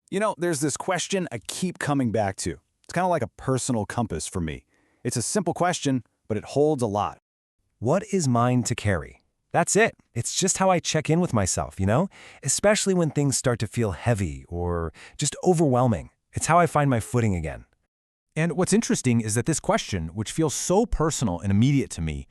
There's this question I keep coming back to. It's kind of like a personal compass for me. It's a simple question, but it holds a lot. What is mine to carry? That's it. It's just how I check in with myself, especially when things start to feel heavy or just overwhelming. It's how I find my footing again. And what's interesting is that this question, which feels so personal and immediate to me,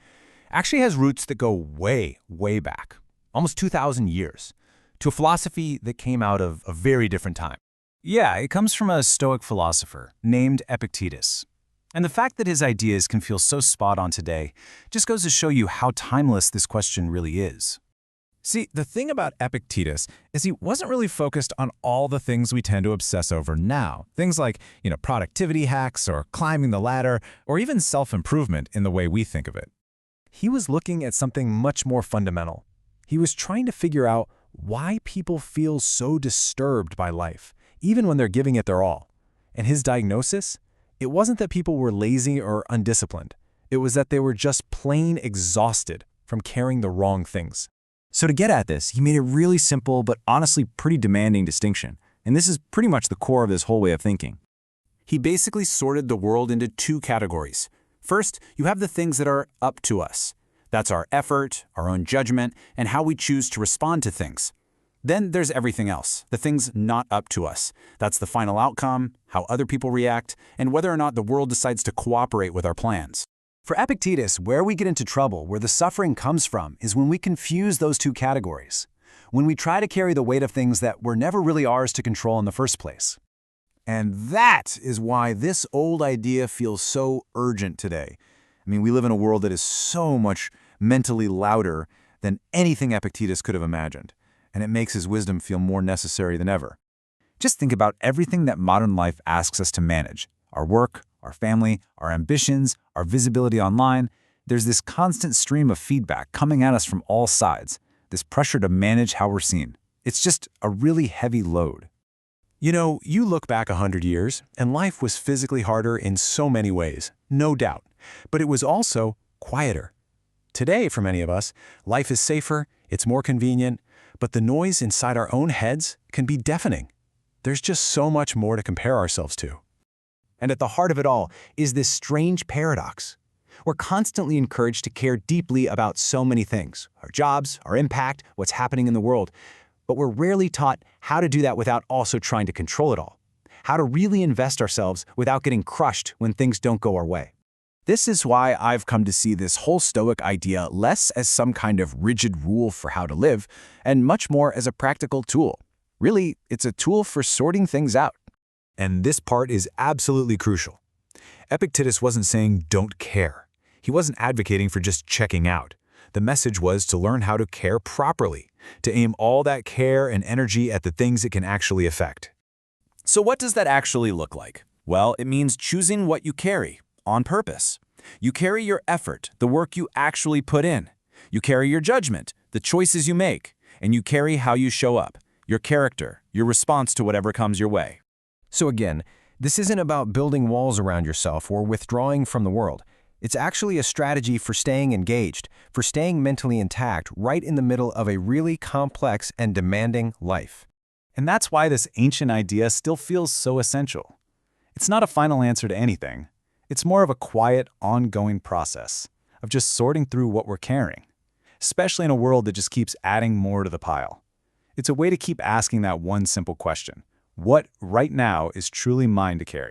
actually has roots that go way, way back, almost 2,000 years, to a philosophy that came out of a very different time. Yeah, it comes from a Stoic philosopher named Epictetus. And the fact that his ideas can feel so spot on today just goes to show you how timeless this question really is. See, the thing about Epictetus is he wasn't really focused on all the things we tend to obsess over now. Things like, productivity hacks or climbing the ladder or even self-improvement in the way we think of it. He was looking at something much more fundamental. He was trying to figure out why people feel so disturbed by life, even when they're giving it their all. And his diagnosis? It wasn't that people were lazy or undisciplined. It was that they were just plain exhausted from carrying the wrong things. So to get at this, he made a really simple but honestly pretty demanding distinction. And this is pretty much the core of his whole way of thinking. He basically sorted the world into two categories. First, you have the things that are up to us. That's our effort, our own judgment, and how we choose to respond to things. Then there's everything else, the things not up to us. That's the final outcome, how other people react, and whether or not the world decides to cooperate with our plans. For Epictetus, where we get into trouble, where the suffering comes from, is when we confuse those two categories. When we try to carry the weight of things that were never really ours to control in the first place. And that is why this old idea feels so urgent today. We live in a world that is so much mentally louder than anything Epictetus could have imagined, and it makes his wisdom feel more necessary than ever. Just think about everything that modern life asks us to manage. Our work, our family, our ambitions, our visibility online. There's this constant stream of feedback coming at us from all sides, this pressure to manage how we're seen. It's just a really heavy load. You look back 100 years, and life was physically harder in so many ways, no doubt. But it was also quieter. Today, for many of us, life is safer, it's more convenient, but the noise inside our own heads can be deafening. There's just so much more to compare ourselves to. And at the heart of it all is this strange paradox. We're constantly encouraged to care deeply about so many things, our jobs, our impact, what's happening in the world. But we're rarely taught how to do that without also trying to control it all. How to really invest ourselves without getting crushed when things don't go our way. This is why I've come to see this whole Stoic idea less as some kind of rigid rule for how to live, and much more as a practical tool. Really, it's a tool for sorting things out. And this part is absolutely crucial. Epictetus wasn't saying don't care. He wasn't advocating for just checking out. The message was to learn how to care properly, to aim all that care and energy at the things it can actually affect. So what does that actually look like? Well, it means choosing what you carry, on purpose. You carry your effort, the work you actually put in. You carry your judgment, the choices you make. And you carry how you show up, your character, your response to whatever comes your way. So again, this isn't about building walls around yourself or withdrawing from the world. It's actually a strategy for staying engaged, for staying mentally intact right in the middle of a really complex and demanding life. And that's why this ancient idea still feels so essential. It's not a final answer to anything. It's more of a quiet, ongoing process of just sorting through what we're carrying, especially in a world that just keeps adding more to the pile. It's a way to keep asking that one simple question: what right now is truly mine to carry?